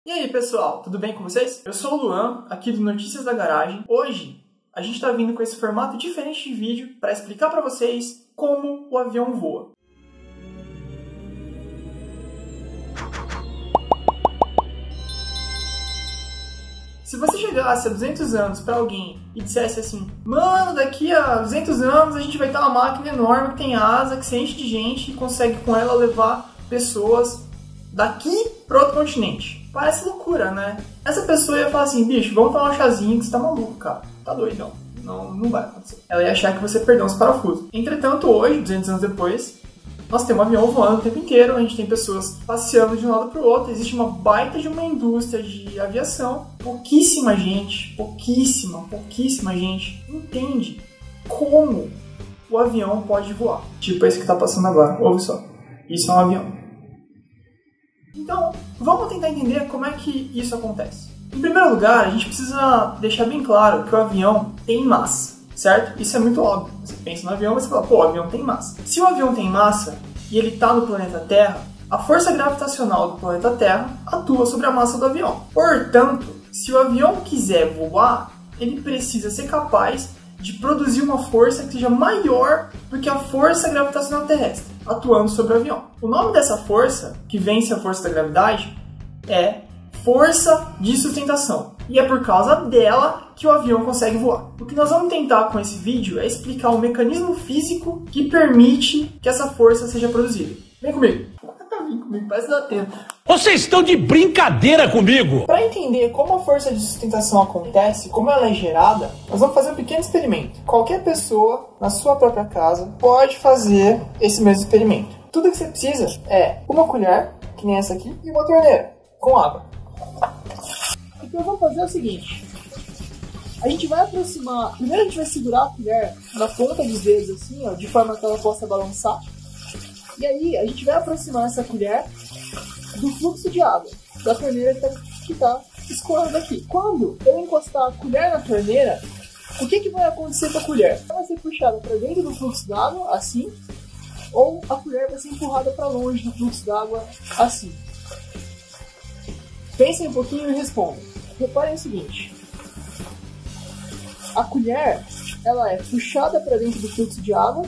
E aí pessoal, tudo bem com vocês? Eu sou o Luan, aqui do Notícias da Garagem. Hoje a gente está vindo com esse formato diferente de vídeo para explicar para vocês como o avião voa. Se você chegasse a 200 anos para alguém e dissesse assim: mano, daqui a 200 anos a gente vai ter uma máquina enorme que tem asa, que se enche de gente e consegue com ela levar pessoas daqui para outro continente. Parece loucura, né? Essa pessoa ia falar assim: bicho, vamos tomar um chazinho que você tá maluco, cara. Tá doidão. Não vai acontecer. Ela ia achar que você perdeu uns parafusos. Entretanto, hoje, 200 anos depois, nós temos um avião voando o tempo inteiro, a gente tem pessoas passeando de um lado para o outro, existe uma baita de uma indústria de aviação. Pouquíssima gente entende como o avião pode voar. Tipo esse que tá passando agora, ouve só. Isso é um avião. Então, vamos tentar entender como é que isso acontece. Em primeiro lugar, a gente precisa deixar bem claro que o avião tem massa, certo? Isso é muito óbvio. Você pensa no avião e você fala, pô, o avião tem massa. Se o avião tem massa e ele está no planeta Terra, a força gravitacional do planeta Terra atua sobre a massa do avião. Portanto, se o avião quiser voar, ele precisa ser capaz de produzir uma força que seja maior do que a força gravitacional terrestre, atuando sobre o avião. O nome dessa força, que vence a força da gravidade, é força de sustentação. E é por causa dela que o avião consegue voar. O que nós vamos tentar com esse vídeo é explicar o mecanismo físico que permite que essa força seja produzida. Vem comigo. Vem comigo, parece dar tempo. Vocês estão de brincadeira comigo! Para entender como a força de sustentação acontece, como ela é gerada, nós vamos fazer um pequeno experimento. Qualquer pessoa, na sua própria casa, pode fazer esse mesmo experimento. Tudo que você precisa é uma colher, que nem essa aqui, e uma torneira, com água. O que eu vou fazer é o seguinte. A gente vai aproximar... Primeiro a gente vai segurar a colher na ponta dos dedos, assim, ó, de forma que ela possa balançar. E aí a gente vai aproximar essa colher do fluxo de água da torneira que está escoando aqui. Quando eu encostar a colher na torneira, o que vai acontecer com a colher? Ela vai ser puxada para dentro do fluxo d'água, assim, ou a colher vai ser empurrada para longe do fluxo d'água, assim. Pensem um pouquinho e respondam. Reparem o seguinte. A colher, ela é puxada para dentro do fluxo de água,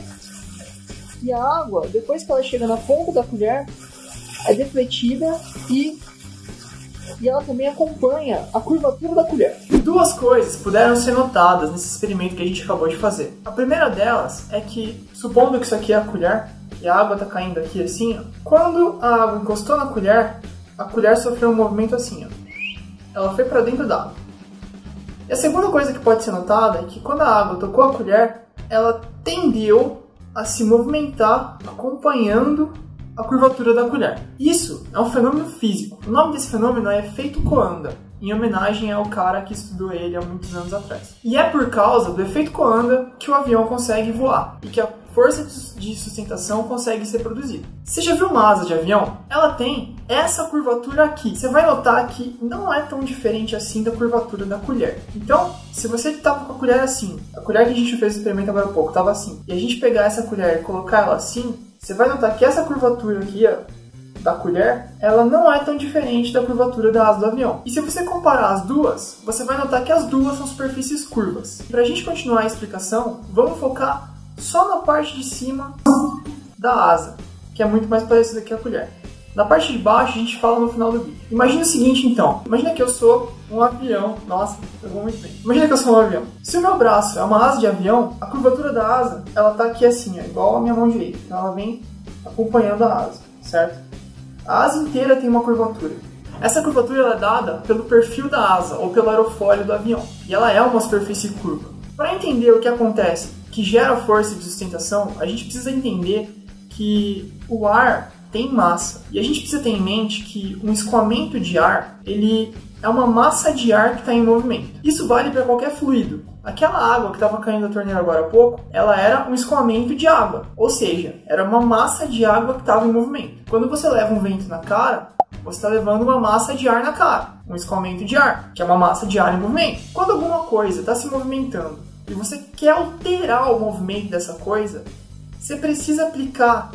e a água, depois que ela chega na ponta da colher, é defletida e ela também acompanha a curvatura da colher. Duas coisas puderam ser notadas nesse experimento que a gente acabou de fazer. A primeira delas é que, supondo que isso aqui é a colher, e a água está caindo aqui assim, ó, quando a água encostou na colher, a colher sofreu um movimento assim, ó. Ela foi para dentro da água. E a segunda coisa que pode ser notada é que quando a água tocou a colher, ela tendeu a se movimentar acompanhando a curvatura da colher. Isso é um fenômeno físico. O nome desse fenômeno é efeito Coanda, em homenagem ao cara que estudou ele há muitos anos atrás. E é por causa do efeito Coanda que o avião consegue voar e que a força de sustentação consegue ser produzida. Você já viu uma asa de avião? Ela tem essa curvatura aqui. Você vai notar que não é tão diferente assim da curvatura da colher. Então, se você estava com a colher assim, a colher que a gente fez o experimento agora há pouco estava assim, e a gente pegar essa colher e colocar ela assim, você vai notar que essa curvatura aqui, ó, da colher, ela não é tão diferente da curvatura da asa do avião. E se você comparar as duas, você vai notar que as duas são superfícies curvas. Para a gente continuar a explicação, vamos focar só na parte de cima da asa, que é muito mais parecida que a colher. Na parte de baixo a gente fala no final do vídeo. Imagina o seguinte então, imagina que eu sou um avião, nossa, pegou muito bem. Imagina que eu sou um avião. Se o meu braço é uma asa de avião, a curvatura da asa, ela tá aqui assim, ó, igual a minha mão direita. Então ela vem acompanhando a asa, certo? A asa inteira tem uma curvatura. Essa curvatura ela é dada pelo perfil da asa, ou pelo aerofólio do avião. E ela é uma superfície curva. Para entender o que acontece, que gera força de sustentação, a gente precisa entender que o ar tem massa. E a gente precisa ter em mente que um escoamento de ar, ele é uma massa de ar que está em movimento. Isso vale para qualquer fluido. Aquela água que estava caindo da torneira agora há pouco, ela era um escoamento de água. Ou seja, era uma massa de água que estava em movimento. Quando você leva um vento na cara, você está levando uma massa de ar na cara. Um escoamento de ar, que é uma massa de ar em movimento. Quando alguma coisa está se movimentando e você quer alterar o movimento dessa coisa, você precisa aplicar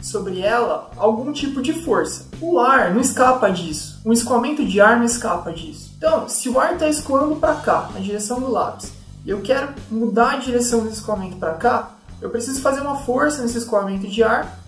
sobre ela algum tipo de força. O ar não escapa disso. Um escoamento de ar não escapa disso. Então, se o ar está escoando para cá, na direção do lápis, e eu quero mudar a direção desse escoamento para cá, eu preciso fazer uma força nesse escoamento de ar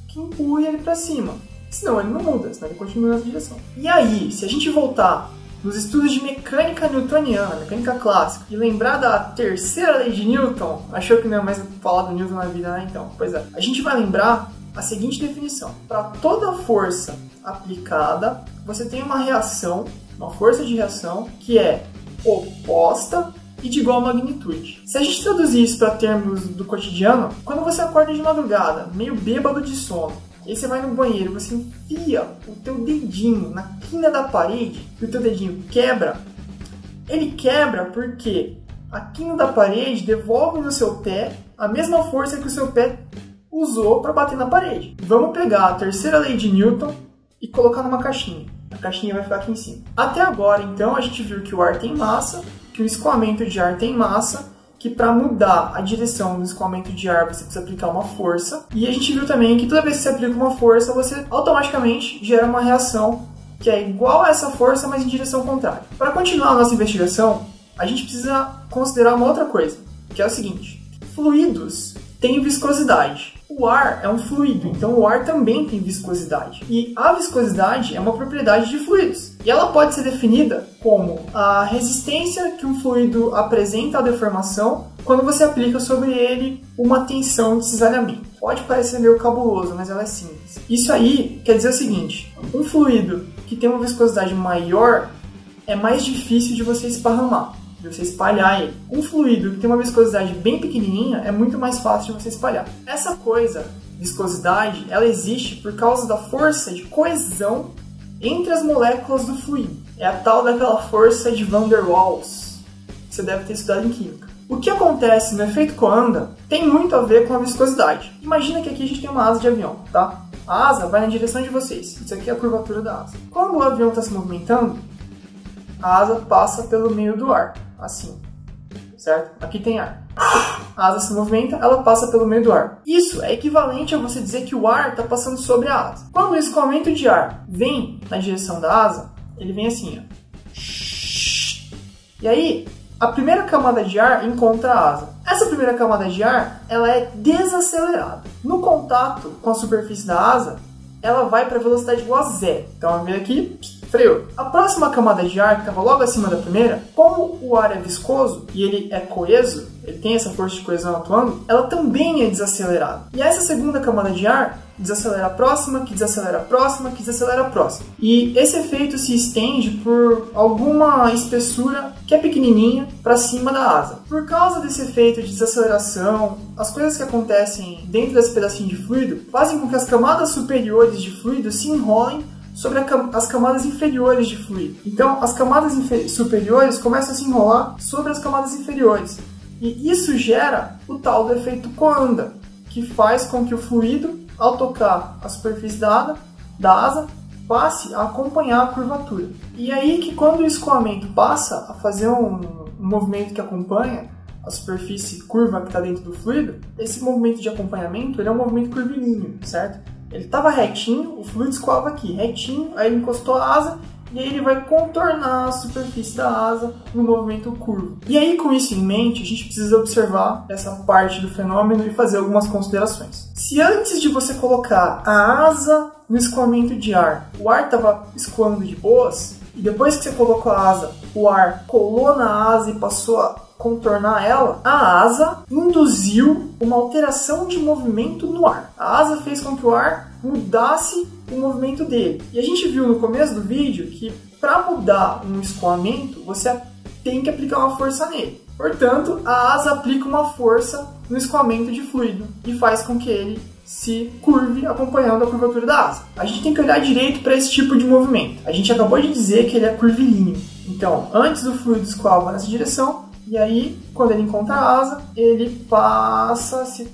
que empurre ele para cima. Senão ele não muda, senão ele continua nessa direção. E aí, se a gente voltar nos estudos de mecânica newtoniana, mecânica clássica, e lembrar da terceira lei de Newton, achou que não é mais falar do Newton na vida, né? Então, pois é. A gente vai lembrar a seguinte definição. Para toda força aplicada, você tem uma reação, uma força de reação, que é oposta e de igual magnitude. Se a gente traduzir isso para termos do cotidiano, quando você acorda de madrugada, meio bêbado de sono, e aí você vai no banheiro, você enfia o teu dedinho na quina da parede e o teu dedinho quebra, ele quebra porque a quina da parede devolve no seu pé a mesma força que o seu pé usou para bater na parede. Vamos pegar a terceira lei de Newton e colocar numa caixinha. A caixinha vai ficar aqui em cima. Até agora, então, a gente viu que o ar tem massa, que o escoamento de ar tem massa, que para mudar a direção do escoamento de ar você precisa aplicar uma força. E a gente viu também que toda vez que você aplica uma força, você automaticamente gera uma reação que é igual a essa força, mas em direção contrária. Para continuar a nossa investigação, a gente precisa considerar uma outra coisa, que é o seguinte: fluidos têm viscosidade. O ar é um fluido, então o ar também tem viscosidade. E a viscosidade é uma propriedade de fluidos. E ela pode ser definida como a resistência que um fluido apresenta à deformação quando você aplica sobre ele uma tensão de cisalhamento. Pode parecer meio cabuloso, mas ela é simples. Isso aí quer dizer o seguinte: um fluido que tem uma viscosidade maior é mais difícil de você esparramar, de você espalhar ele. Um fluido que tem uma viscosidade bem pequenininha é muito mais fácil de você espalhar. Essa coisa, viscosidade, ela existe por causa da força de coesão entre as moléculas do fluido. É a tal daquela força de Van der Waals, que você deve ter estudado em química. O que acontece no efeito Coanda tem muito a ver com a viscosidade. Imagina que aqui a gente tem uma asa de avião, tá? A asa vai na direção de vocês. Isso aqui é a curvatura da asa. Quando o avião está se movimentando, a asa passa pelo meio do ar, assim, certo? Aqui tem ar. A asa se movimenta, ela passa pelo meio do ar. Isso é equivalente a você dizer que o ar está passando sobre a asa. Quando o escoamento de ar vem na direção da asa, ele vem assim, ó. E aí, a primeira camada de ar encontra a asa. Essa primeira camada de ar, ela é desacelerada. No contato com a superfície da asa, ela vai para a velocidade igual a zero. Então, vamos ver aqui, freou. A próxima camada de ar, que estava logo acima da primeira, como o ar é viscoso e ele é coeso, ele tem essa força de coesão atuando, ela também é desacelerada. E essa segunda camada de ar desacelera a próxima, que desacelera a próxima, que desacelera a próxima. E esse efeito se estende por alguma espessura que é pequenininha para cima da asa. Por causa desse efeito de desaceleração, as coisas que acontecem dentro desse pedacinho de fluido fazem com que as camadas superiores de fluido se enrolem sobre as camadas inferiores de fluido. Então, as camadas superiores começam a se enrolar sobre as camadas inferiores. E isso gera o tal do efeito Coanda, que faz com que o fluido, ao tocar a superfície da asa, passe a acompanhar a curvatura. E aí que quando o escoamento passa a fazer um movimento que acompanha a superfície curva que está dentro do fluido, esse movimento de acompanhamento ele é um movimento curvilíneo, certo? Ele estava retinho, o fluido escoava aqui, retinho, aí ele encostou a asa e aí ele vai contornar a superfície da asa no movimento curvo. E aí, com isso em mente, a gente precisa observar essa parte do fenômeno e fazer algumas considerações. Se antes de você colocar a asa no escoamento de ar, o ar estava escoando de boas, e depois que você colocou a asa, o ar colou na asa e passou a contornar ela, a asa induziu uma alteração de movimento no ar. A asa fez com que o ar mudasse o movimento dele. E a gente viu no começo do vídeo que para mudar um escoamento, você tem que aplicar uma força nele. Portanto, a asa aplica uma força no escoamento de fluido e faz com que ele se curve acompanhando a curvatura da asa. A gente tem que olhar direito para esse tipo de movimento. A gente acabou de dizer que ele é curvilíneo. Então, antes do fluido escoava nessa direção, e aí, quando ele encontra a asa, ele passa a se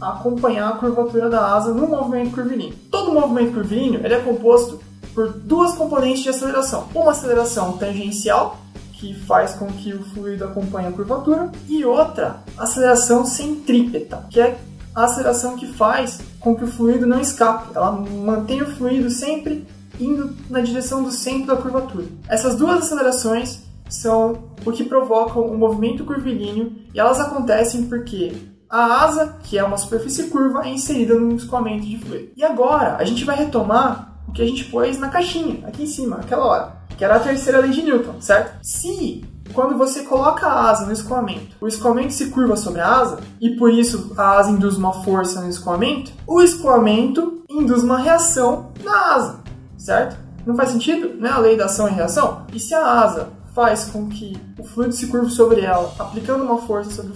acompanhar a curvatura da asa no movimento curvilíneo. Todo movimento curvilíneo ele é composto por duas componentes de aceleração. Uma aceleração tangencial, que faz com que o fluido acompanhe a curvatura, e outra aceleração centrípeta, que é a aceleração que faz com que o fluido não escape. Ela mantém o fluido sempre indo na direção do centro da curvatura. Essas duas acelerações são o que provocam o movimento curvilíneo e elas acontecem porque a asa, que é uma superfície curva, é inserida num escoamento de fluido. E agora a gente vai retomar o que a gente pôs na caixinha, aqui em cima, aquela hora, que era a terceira lei de Newton, certo? Se quando você coloca a asa no escoamento, o escoamento se curva sobre a asa, e por isso a asa induz uma força no escoamento, o escoamento induz uma reação na asa, certo? Não faz sentido, né? A lei da ação e reação? E se a asa faz com que o fluido se curve sobre ela, aplicando uma força sobre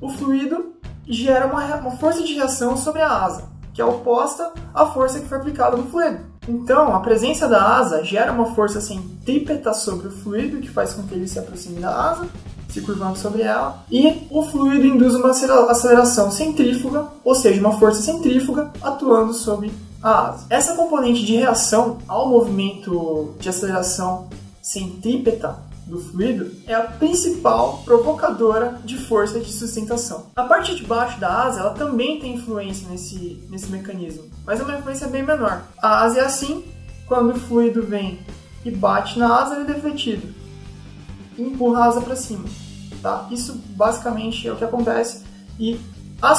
o fluido gera uma força de reação sobre a asa, que é oposta à força que foi aplicada no fluido. Então, a presença da asa gera uma força centrípeta sobre o fluido, que faz com que ele se aproxime da asa, se curvando sobre ela, e o fluido induz uma aceleração centrífuga, ou seja, uma força centrífuga atuando sobre a asa. Essa componente de reação ao movimento de aceleração centrípeta do fluido é a principal provocadora de força de sustentação. A parte de baixo da asa ela também tem influência nesse mecanismo, mas é uma influência bem menor. A asa é assim, quando o fluido vem e bate na asa, ele é defletido e empurra a asa para cima. Tá? Isso basicamente é o que acontece e o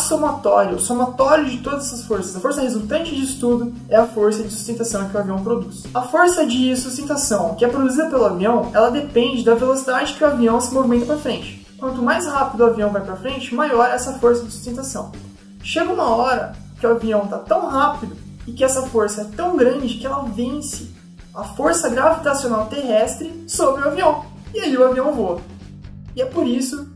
somatório de todas essas forças, a força resultante disso tudo é a força de sustentação que o avião produz. A força de sustentação que é produzida pelo avião, ela depende da velocidade que o avião se movimenta para frente. Quanto mais rápido o avião vai para frente, maior essa força de sustentação. Chega uma hora que o avião está tão rápido e que essa força é tão grande que ela vence a força gravitacional terrestre sobre o avião. E aí o avião voa. E é por isso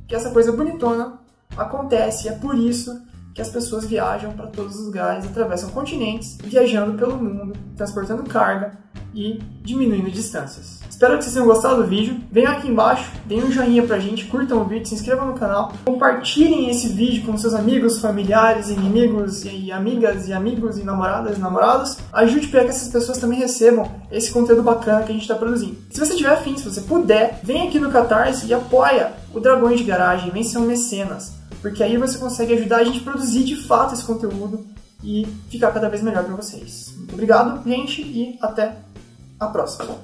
que essa coisa bonitona acontece, é por isso que as pessoas viajam para todos os lugares, atravessam continentes, viajando pelo mundo, transportando carga e diminuindo distâncias. Espero que vocês tenham gostado do vídeo. Venham aqui embaixo, deem um joinha pra gente, curtam o vídeo, se inscrevam no canal, compartilhem esse vídeo com seus amigos, familiares, inimigos e amigas e amigos e namoradas e namorados. Ajude para que essas pessoas também recebam esse conteúdo bacana que a gente está produzindo. Se você tiver afim, se você puder, vem aqui no Catarse e apoia o Dragões de Garagem, vem ser um mecenas, porque aí você consegue ajudar a gente a produzir de fato esse conteúdo e ficar cada vez melhor para vocês. Muito obrigado, gente, e até a próxima.